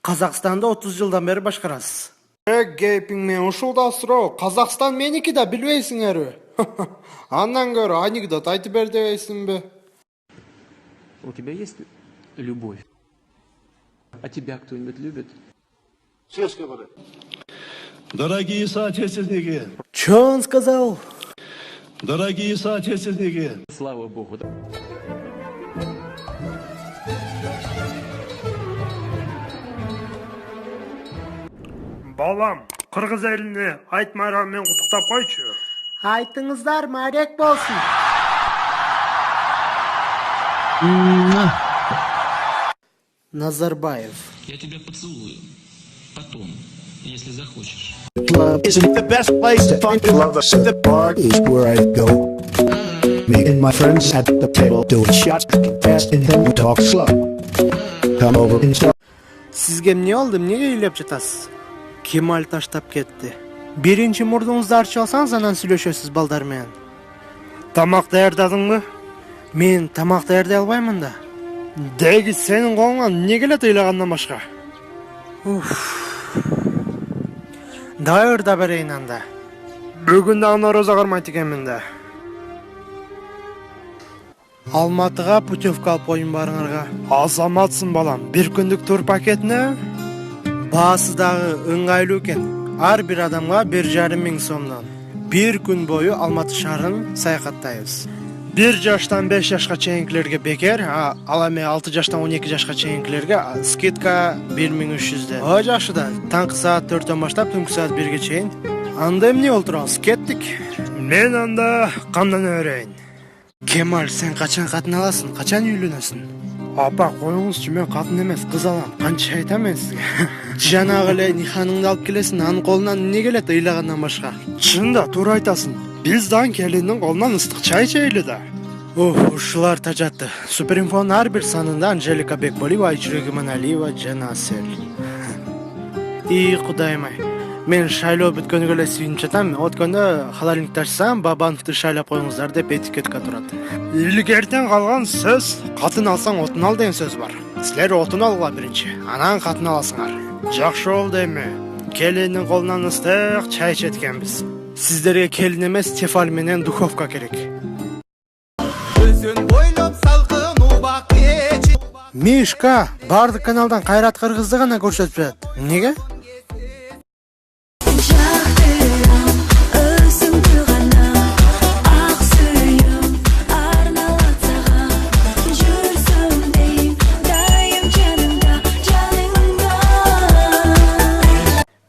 Қазақстанды 30 жылдан бері башкарасыз. Гейпиң мен ушулдасыроо. Қазақстан меники да билбейсиңерби? Андан көрө анекдот айтып бер дебейсиңби? У тебя есть любовь? А тебя кто-нибудь любит? Дорогие соотечественники, Чё он сказал? дорогие соотечественники, Слава Богу. Да? Балам, қырғыз еліне айт майраммен құттықтап қойшы. Айтыңыздар, мәрек болсын. Назарбаев. Я тебя поцелую. Потом, если захочешь. Love isn't the best place to find love. The bar is where I go. Me and my friends at the table doing shots, fast and then we talk slow. Come over and start. Сизге эмне болду? Эмнеге үйлөп жатасыз? Кемаль таштап кетти. Биринчи мурдуңузду ачып алсаңыз, анан сүйлөшөсүз балдар менен. Тамақ даярдадыңбы? Мен тамак даярдай албаймын да. Деги сенин колуңан эмне келет ыйлагандан башка? Дайыр да берейин анда. Бүгүн дагы норозо кармайт экенмин да. Алматыга путевка алып коюн барыңарга. Азаматсың балам. Бир күндүк тур пакетине? Баасы дагы ыңгайлуу экен. Ар бир адамга 1,5 сомдон. Бир күн бою Алматы шаарын саякаттайбыз. 1 жаштан 5 жашка чейинкилерге бекер, ал эми 6 жаштан 12 жашка чейинкилерге скидка 1300 О жакшы да, таңкы саат 4-төн баштап түнкү саат 1-ге чейин. Анда эмне олтурабыз? Кеттик. Мен анда камдан өрөйүн. Кемаль, сен качан катын аласың? Качан үйлөнөсүң? Апа, коюңузчу, мен катын эмес, кыз алам. Канча айтам мен сизге? Жанагы эле ниханыңды алып келесиң, анын колунан эмне келет ыйлагандан башка? Чында, туура айтасың. Биз дан келиндин колунан ыстык чай ичели да. Ушулар тажатты. Суперинфонун ар бир санында Анжелика Бекболиева, Айчүрек Иманалиева жана Асел. Кудайым ай. Мен шайлоо бүткөнгө эле сүйүнүп жатам. Өткөндө холодильникти ачсам, Бабановду шайлап коюңуздар деп этикетка турат. Илгертен калган сөз, катын алсаң отун ал деген сөз бар. Силер отун алгыла биринчи, анан катын аласыңар. Жакшы болду эми. Келиндин колунан ыстык чай ичет экенбиз. Сиздерге келин эмес, тефаль менен духовка керек. Мишка, бардык каналдан Кайрат Кыргызды гана көрсөтүп жатат. Эмнеге?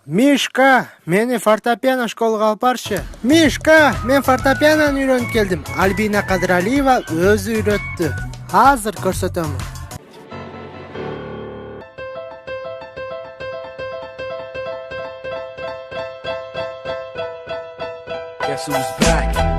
Мишка, мени фортепиано школага алып барчы. Мишка, мен фортепианону үйрөнүп келдим. Альбина Кадыралиева өзү үйрөттү. Азыр көрсөтөм. Guess who's back?